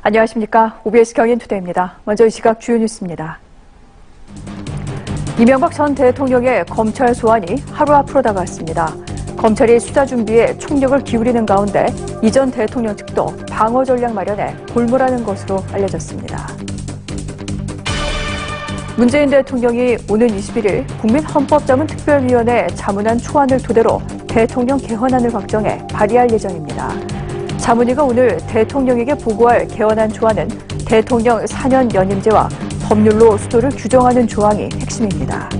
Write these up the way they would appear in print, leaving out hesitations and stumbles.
안녕하십니까. OBS 경인투데이입니다. 먼저 이 시각 주요 뉴스입니다. 이명박 전 대통령의 검찰 소환이 하루 앞으로 다가왔습니다. 검찰이 수사 준비에 총력을 기울이는 가운데 이 전 대통령 측도 방어 전략 마련에 골몰하는 것으로 알려졌습니다. 문재인 대통령이 오는 21일 국민헌법자문특별위원회 자문안 초안을 토대로 대통령 개헌안을 확정해 발의할 예정입니다. 자문위가 오늘 대통령에게 보고할 개헌안 초안은 대통령 4년 연임제와 법률로 수도를 규정하는 조항이 핵심입니다.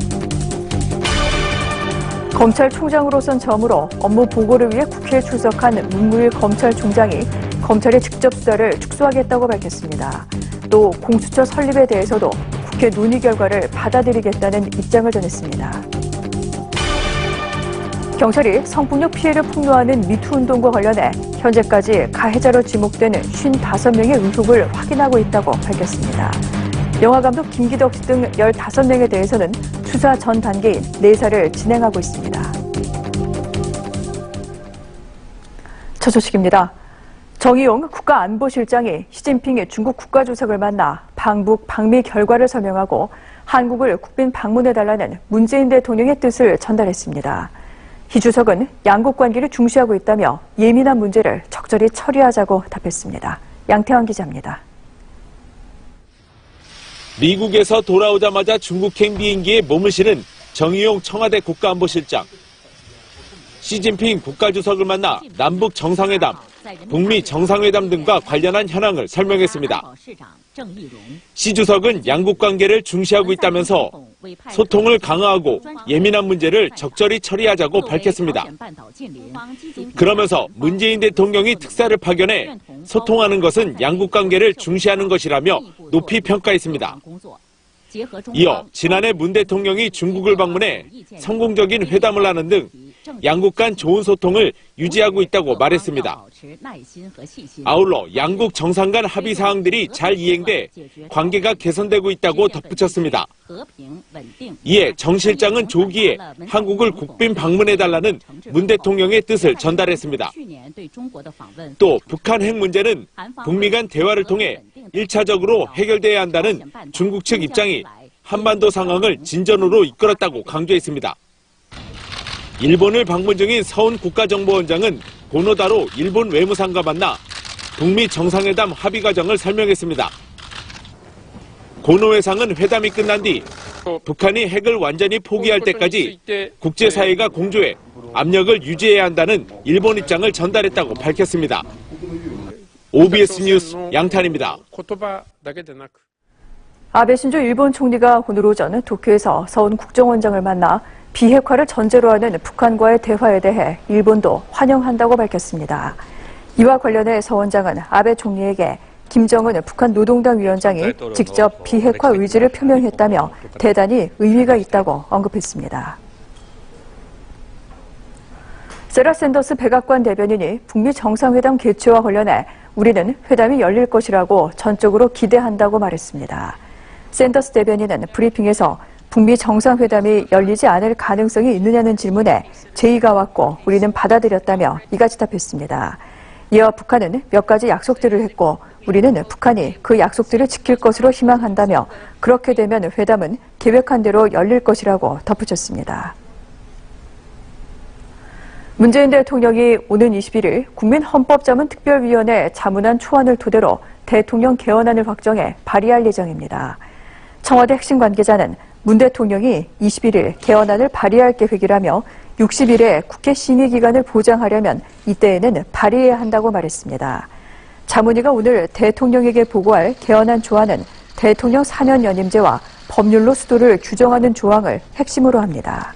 검찰총장으로선 처음으로 업무 보고를 위해 국회에 출석한 문무일 검찰총장이 검찰의 직접 수사를 축소하겠다고 밝혔습니다. 또 공수처 설립에 대해서도 국회 논의 결과를 받아들이겠다는 입장을 전했습니다. 경찰이 성폭력 피해를 폭로하는 미투운동과 관련해 현재까지 가해자로 지목되는 55명의 의혹을 확인하고 있다고 밝혔습니다. 영화감독 김기덕 씨 등 15명에 대해서는 수사 전 단계인 내사를 진행하고 있습니다. 첫 소식입니다. 정의용 국가안보실장이 시진핑 중국 국가주석을 만나 방북 방미 결과를 설명하고 한국을 국빈 방문해달라는 문재인 대통령의 뜻을 전달했습니다. 희 주석은 양국 관계를 중시하고 있다며 예민한 문제를 적절히 처리하자고 답했습니다. 양태환 기자입니다. 미국에서 돌아오자마자 중국행 비행기에 몸을 실은 정의용 청와대 국가안보실장. 시진핑 국가주석을 만나 남북 정상회담, 북미 정상회담 등과 관련한 현황을 설명했습니다. 시 주석은 양국 관계를 중시하고 있다면서 소통을 강화하고 예민한 문제를 적절히 처리하자고 밝혔습니다. 그러면서 문재인 대통령이 특사를 파견해 소통하는 것은 양국 관계를 중시하는 것이라며 높이 평가했습니다. 이어 지난해 문 대통령이 중국을 방문해 성공적인 회담을 하는 등 양국 간 좋은 소통을 유지하고 있다고 말했습니다. 아울러 양국 정상 간 합의 사항들이 잘 이행돼 관계가 개선되고 있다고 덧붙였습니다. 이에 정 실장은 조기에 한국을 국빈 방문해달라는 문 대통령의 뜻을 전달했습니다. 또 북한 핵 문제는 북미 간 대화를 통해 1차적으로 해결돼야 한다는 중국 측 입장이 한반도 상황을 진전으로 이끌었다고 강조했습니다. 일본을 방문 중인 서훈 국가정보원장은 고노다로 일본 외무상과 만나 북미 정상회담 합의 과정을 설명했습니다. 고노 회상은 회담이 끝난 뒤 북한이 핵을 완전히 포기할 때까지 국제사회가 공조해 압력을 유지해야 한다는 일본 입장을 전달했다고 밝혔습니다. OBS 뉴스 양탄입니다. 아베 신조 일본 총리가 오늘 오전 도쿄에서 서훈 국정원장을 만나 비핵화를 전제로 하는 북한과의 대화에 대해 일본도 환영한다고 밝혔습니다. 이와 관련해 서 원장은 아베 총리에게 김정은 북한 노동당 위원장이 직접 비핵화 의지를 표명했다며 대단히 의미가 있다고 언급했습니다. 세라 샌더스 백악관 대변인이 북미 정상회담 개최와 관련해 우리는 회담이 열릴 것이라고 전적으로 기대한다고 말했습니다. 샌더스 대변인은 브리핑에서 북미 정상회담이 열리지 않을 가능성이 있느냐는 질문에 제의가 왔고 우리는 받아들였다며 이같이 답했습니다. 이어 북한은 몇 가지 약속들을 했고 우리는 북한이 그 약속들을 지킬 것으로 희망한다며 그렇게 되면 회담은 계획한 대로 열릴 것이라고 덧붙였습니다. 문재인 대통령이 오는 21일 국민헌법자문특별위원회 자문안 초안을 토대로 대통령 개헌안을 확정해 발의할 예정입니다. 청와대 핵심 관계자는 문 대통령이 21일 개헌안을 발의할 계획이라며 60일의 국회 심의 기간을 보장하려면 이때에는 발의해야 한다고 말했습니다. 자문위가 오늘 대통령에게 보고할 개헌안 조안은 대통령 4년 연임제와 법률로 수도를 규정하는 조항을 핵심으로 합니다.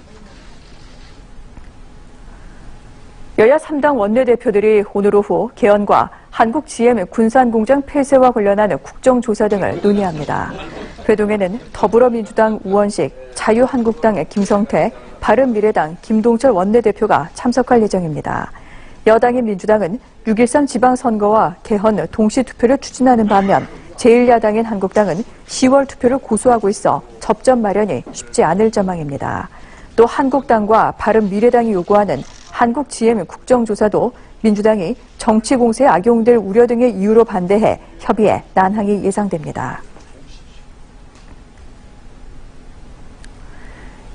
여야 3당 원내대표들이 오늘 오후 개헌과 한국 GM 군산공장 폐쇄와 관련한 국정조사 등을 논의합니다. 회동에는 더불어민주당 우원식, 자유한국당의 김성태, 바른미래당 김동철 원내대표가 참석할 예정입니다. 여당인 민주당은 6.13 지방선거와 개헌 동시투표를 추진하는 반면 제1야당인 한국당은 10월 투표를 고수하고 있어 접점 마련이 쉽지 않을 전망입니다. 또 한국당과 바른미래당이 요구하는 한국 GM 국정조사도 민주당이 정치 공세에 악용될 우려 등의 이유로 반대해 협의에 난항이 예상됩니다.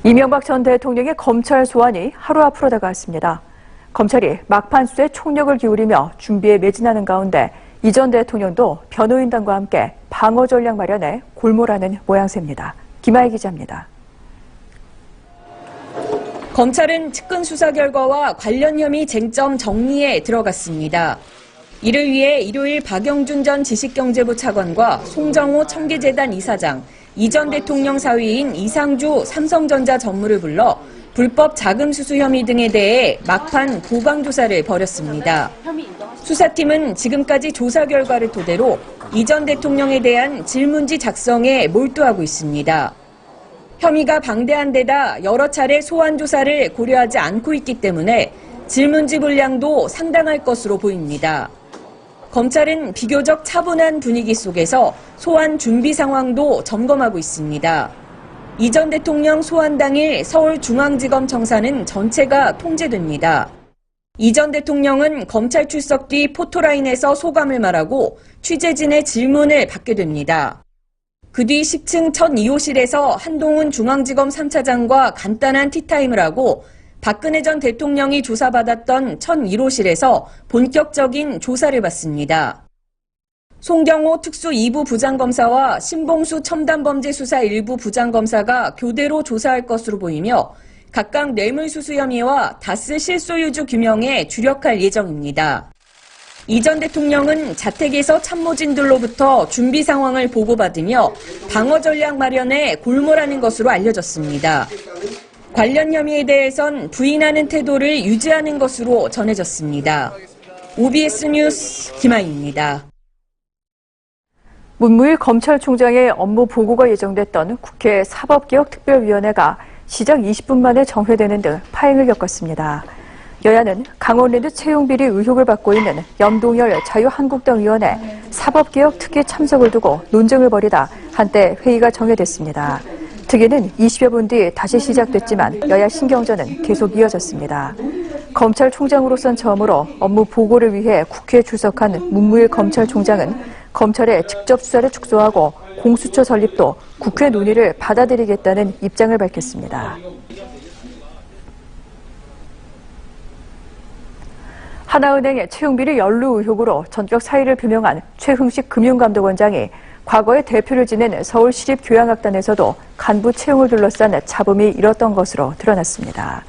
이명박 전 대통령의 검찰 소환이 하루 앞으로 다가왔습니다. 검찰이 막판 수사에 총력을 기울이며 준비에 매진하는 가운데 이 전 대통령도 변호인단과 함께 방어 전략 마련에 골몰하는 모양새입니다. 김아희 기자입니다. 검찰은 측근 수사 결과와 관련 혐의 쟁점 정리에 들어갔습니다. 이를 위해 일요일 박영준 전 지식경제부 차관과 송정호 청계재단 이사장, 이 전 대통령 사위인 이상주 삼성전자 전무를 불러 불법 자금 수수 혐의 등에 대해 막판 보강 조사를 벌였습니다. 수사팀은 지금까지 조사 결과를 토대로 이 전 대통령에 대한 질문지 작성에 몰두하고 있습니다. 혐의가 방대한 데다 여러 차례 소환 조사를 고려하지 않고 있기 때문에 질문지 분량도 상당할 것으로 보입니다. 검찰은 비교적 차분한 분위기 속에서 소환 준비 상황도 점검하고 있습니다. 이 전 대통령 소환 당일 서울중앙지검 청사는 전체가 통제됩니다. 이 전 대통령은 검찰 출석 뒤 포토라인에서 소감을 말하고 취재진의 질문을 받게 됩니다. 그 뒤 10층 첫 2호실에서 한동훈 중앙지검 3차장과 간단한 티타임을 하고 박근혜 전 대통령이 조사받았던 첫 1호실에서 본격적인 조사를 받습니다. 송경호 특수 2부 부장검사와 신봉수 첨단범죄수사 1부 부장검사가 교대로 조사할 것으로 보이며 각각 뇌물수수 혐의와 다스 실소유주 규명에 주력할 예정입니다. 이 전 대통령은 자택에서 참모진들로부터 준비 상황을 보고받으며 방어 전략 마련에 골몰하는 것으로 알려졌습니다. 관련 혐의에 대해선 부인하는 태도를 유지하는 것으로 전해졌습니다. OBS 뉴스 김아희입니다. 문무일 검찰총장의 업무 보고가 예정됐던 국회 사법개혁특별위원회가 시작 20분 만에 정회되는 등 파행을 겪었습니다. 여야는 강원랜드 채용비리 의혹을 받고 있는 염동열 자유한국당 의원의 사법개혁 특위 참석을 두고 논쟁을 벌이다 한때 회의가 정회됐습니다. 특위는 20여 분 뒤 다시 시작됐지만 여야 신경전은 계속 이어졌습니다. 검찰총장으로선 처음으로 업무 보고를 위해 국회에 출석한 문무일 검찰총장은 검찰의 직접 수사를 축소하고 공수처 설립도 국회 논의를 받아들이겠다는 입장을 밝혔습니다. 하나은행의 채용비리 연루 의혹으로 전격 사의를 표명한 최흥식 금융감독원장이 과거에 대표를 지낸 서울시립교양악단에서도 간부 채용을 둘러싼 잡음이 일었던 것으로 드러났습니다.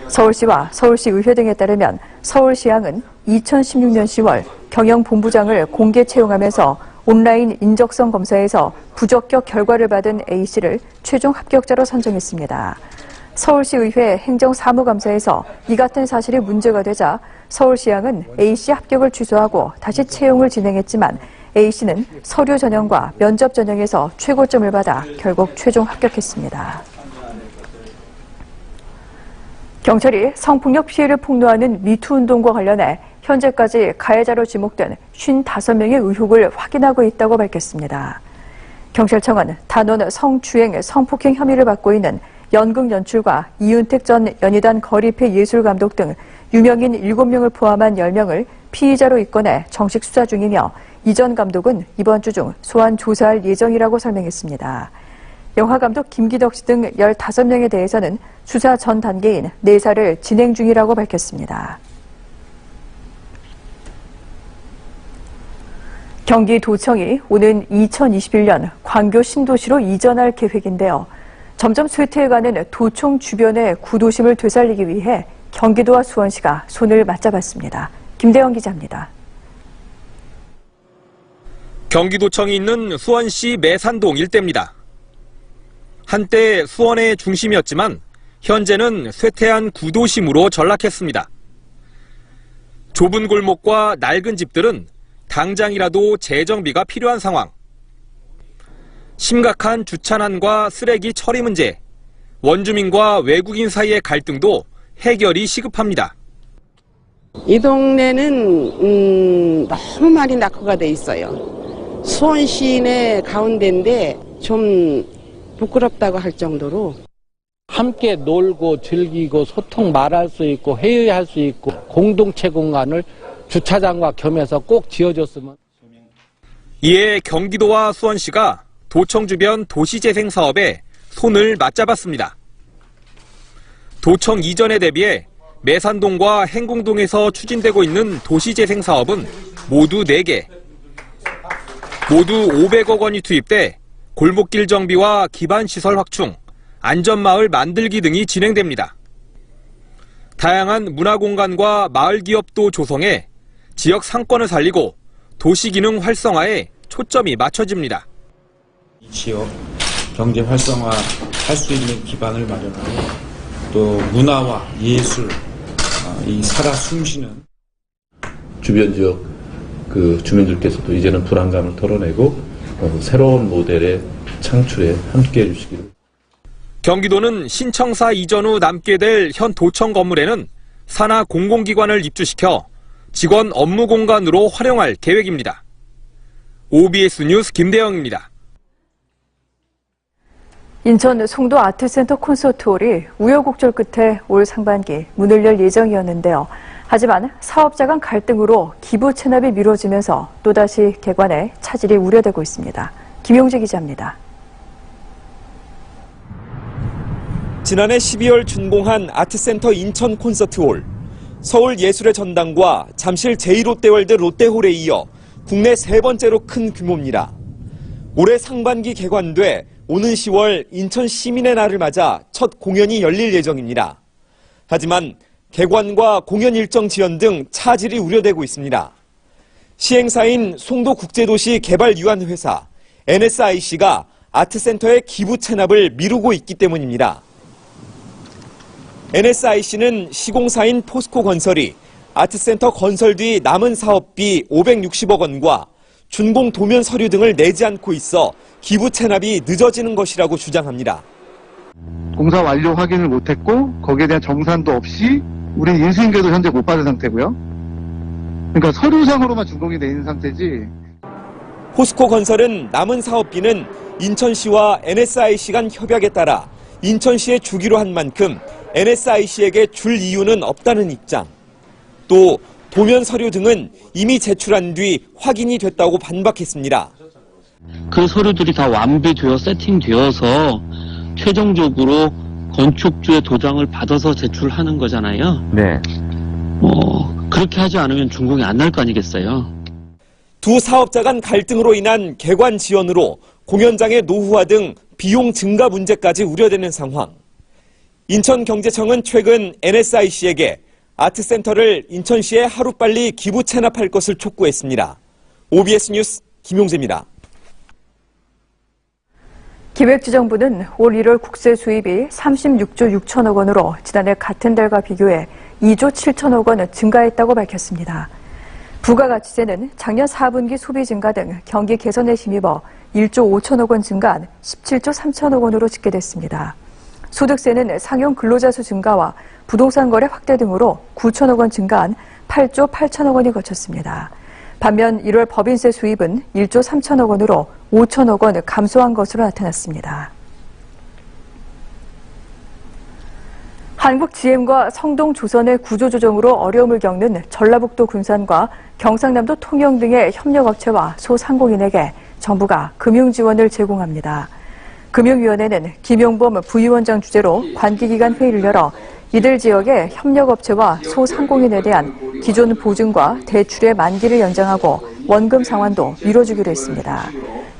서울시와 서울시의회 등에 따르면 서울시향은 2016년 10월 경영본부장을 공개 채용하면서 온라인 인적성 검사에서 부적격 결과를 받은 A씨를 최종 합격자로 선정했습니다. 서울시의회 행정사무감사에서 이 같은 사실이 문제가 되자 서울시향은 A씨 합격을 취소하고 다시 채용을 진행했지만 A씨는 서류 전형과 면접 전형에서 최고점을 받아 결국 최종 합격했습니다. 경찰이 성폭력 피해를 폭로하는 미투 운동과 관련해 현재까지 가해자로 지목된 55명의 의혹을 확인하고 있다고 밝혔습니다. 경찰청은 단원 성추행, 성폭행 혐의를 받고 있는 연극 연출가 이윤택 전 연희단 거리패 예술감독 등 유명인 7명을 포함한 10명을 피의자로 입건해 정식 수사 중이며 이 전 감독은 이번 주 중 소환 조사할 예정이라고 설명했습니다. 영화감독 김기덕 씨 등 15명에 대해서는 수사 전 단계인 내사를 진행 중이라고 밝혔습니다. 경기도청이 오는 2021년 광교 신도시로 이전할 계획인데요. 점점 쇠퇴해가는 도청 주변의 구도심을 되살리기 위해 경기도와 수원시가 손을 맞잡았습니다. 김대영 기자입니다. 경기도청이 있는 수원시 매산동 일대입니다. 한때 수원의 중심이었지만 현재는 쇠퇴한 구도심으로 전락했습니다. 좁은 골목과 낡은 집들은 당장이라도 재정비가 필요한 상황. 심각한 주차난과 쓰레기 처리 문제, 원주민과 외국인 사이의 갈등도 해결이 시급합니다. 이 동네는 너무 많이 낙후가 돼 있어요. 수원 시내 가운데인데 좀 부끄럽다고 할 정도로 함께 놀고 즐기고 소통 말할 수 있고 회의할 수 있고 공동체 공간을 주차장과 겸해서 꼭 지어줬으면. 이에 경기도와 수원시가 도청 주변 도시재생 사업에 손을 맞잡았습니다. 도청 이전에 대비해 매산동과 행궁동에서 추진되고 있는 도시재생 사업은 모두 4개. 모두 500억 원이 투입돼 골목길 정비와 기반시설 확충, 안전마을 만들기 등이 진행됩니다. 다양한 문화공간과 마을기업도 조성해 지역 상권을 살리고 도시기능 활성화에 초점이 맞춰집니다. 이 지역 경제 활성화할 수 있는 기반을 마련하고 또 문화와 예술, 이 살아 숨쉬는 주변 지역 주민들께서도 이제는 불안감을 털어내고 새로운 모델의 창출에 함께해 주시기를. 경기도는 신청사 이전 후 남게 될 현 도청 건물에는 산하 공공기관을 입주시켜 직원 업무 공간으로 활용할 계획입니다. OBS 뉴스 김대영입니다. 인천 송도 아트센터 콘서트홀이 우여곡절 끝에 올 상반기 문을 열 예정이었는데요. 하지만 사업자 간 갈등으로 기부 체납이 미뤄지면서 또다시 개관에 차질이 우려되고 있습니다. 김용재 기자입니다. 지난해 12월 준공한 아트센터 인천 콘서트홀. 서울 예술의 전당과 잠실 제2롯데월드 롯데홀에 이어 국내 3번째로 큰 규모입니다. 올해 상반기 개관돼 오는 10월 인천 시민의 날을 맞아 첫 공연이 열릴 예정입니다. 하지만 개관과 공연 일정 지연 등 차질이 우려되고 있습니다. 시행사인 송도국제도시 개발유한회사 NSIC가 아트센터의 기부 체납을 미루고 있기 때문입니다. NSIC는 시공사인 포스코건설이 아트센터 건설 뒤 남은 사업비 560억 원과 준공 도면 서류 등을 내지 않고 있어 기부 체납이 늦어지는 것이라고 주장합니다. 공사 완료 확인을 못했고 거기에 대한 정산도 없이 우리는 인수인계도 현재 못 받은 상태고요. 그러니까 서류상으로만 준공이 돼 있는 상태지. 포스코건설은 남은 사업비는 인천시와 NSIC 간 협약에 따라 인천시에 주기로 한 만큼 NSIC에게 줄 이유는 없다는 입장. 또 도면 서류 등은 이미 제출한 뒤 확인이 됐다고 반박했습니다. 그 서류들이 다 완비되어 세팅되어서 최종적으로 건축주의 도장을 받아서 제출하는 거잖아요. 네. 그렇게 하지 않으면 준공이 안 날 거 아니겠어요. 두 사업자 간 갈등으로 인한 개관 지연으로 공연장의 노후화 등 비용 증가 문제까지 우려되는 상황. 인천경제청은 최근 NSIC에게 아트센터를 인천시에 하루빨리 기부 체납할 것을 촉구했습니다. OBS 뉴스 김용재입니다. 기획재정부는 올 1월 국세 수입이 36조 6천억 원으로 지난해 같은 달과 비교해 2조 7천억 원 증가했다고 밝혔습니다. 부가가치세는 작년 4분기 소비 증가 등 경기 개선에 힘입어 1조 5천억 원 증가한 17조 3천억 원으로 집계됐습니다. 소득세는 상용 근로자 수 증가와 부동산 거래 확대 등으로 9천억 원 증가한 8조 8천억 원이 거쳤습니다. 반면 1월 법인세 수입은 1조 3천억 원으로 5천억 원 감소한 것으로 나타났습니다. 한국GM과 성동조선의 구조조정으로 어려움을 겪는 전라북도 군산과 경상남도 통영 등의 협력업체와 소상공인에게 정부가 금융지원을 제공합니다. 금융위원회는 김용범 부위원장 주재로 관기기간 회의를 열어 이들 지역의 협력업체와 소상공인에 대한 기존 보증과 대출의 만기를 연장하고 원금 상환도 미뤄주기로 했습니다.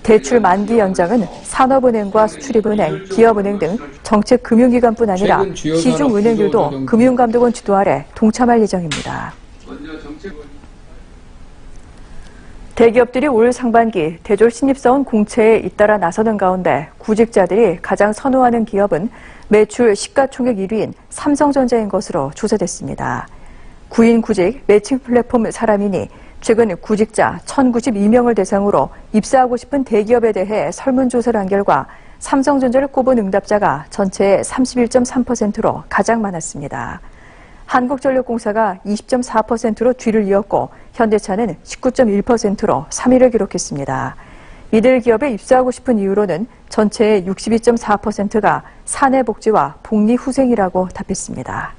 대출 만기 연장은 산업은행과 수출입은행, 기업은행 등 정책금융기관뿐 아니라 시중은행들도 금융감독원 주도 아래 동참할 예정입니다. 대기업들이 올 상반기 대졸 신입사원 공채에 잇따라 나서는 가운데 구직자들이 가장 선호하는 기업은 매출 시가총액 1위인 삼성전자인 것으로 조사됐습니다. 구인 구직 매칭 플랫폼 사람인이 최근 구직자 1,092명을 대상으로 입사하고 싶은 대기업에 대해 설문조사를 한 결과 삼성전자를 꼽은 응답자가 전체의 31.3%로 가장 많았습니다. 한국전력공사가 20.4%로 뒤를 이었고 현대차는 19.1%로 3위를 기록했습니다. 이들 기업에 입사하고 싶은 이유로는 전체의 62.4%가 사내복지와 복리후생이라고 답했습니다.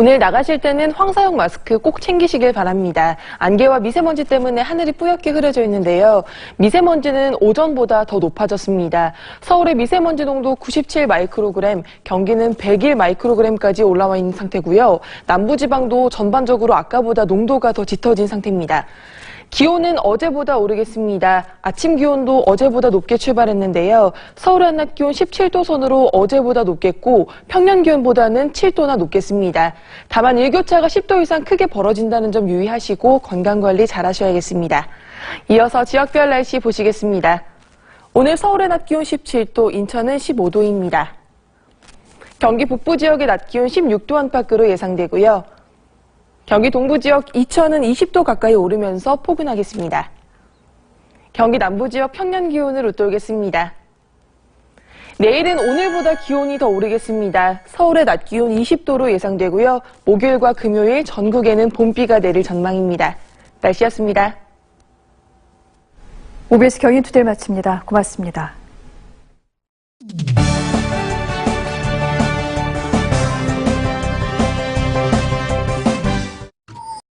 오늘 나가실 때는 황사용 마스크 꼭 챙기시길 바랍니다. 안개와 미세먼지 때문에 하늘이 뿌옇게 흐려져 있는데요. 미세먼지는 오전보다 더 높아졌습니다. 서울의 미세먼지 농도 97 마이크로그램, 경기는 101 마이크로그램까지 올라와 있는 상태고요. 남부지방도 전반적으로 아까보다 농도가 더 짙어진 상태입니다. 기온은 어제보다 오르겠습니다. 아침 기온도 어제보다 높게 출발했는데요. 서울 한낮 기온 17도 선으로 어제보다 높겠고 평년 기온보다는 7도나 높겠습니다. 다만 일교차가 10도 이상 크게 벌어진다는 점 유의하시고 건강관리 잘 하셔야겠습니다. 이어서 지역별 날씨 보시겠습니다. 오늘 서울의 낮 기온 17도, 인천은 15도입니다. 경기 북부 지역의 낮 기온 16도 안팎으로 예상되고요. 경기 동부 지역 이천은 20도 가까이 오르면서 포근하겠습니다. 경기 남부 지역 평년 기온을 웃돌겠습니다. 내일은 오늘보다 기온이 더 오르겠습니다. 서울의 낮 기온 20도로 예상되고요. 목요일과 금요일 전국에는 봄비가 내릴 전망입니다. 날씨였습니다. OBS 경인투데이 마칩니다. 고맙습니다.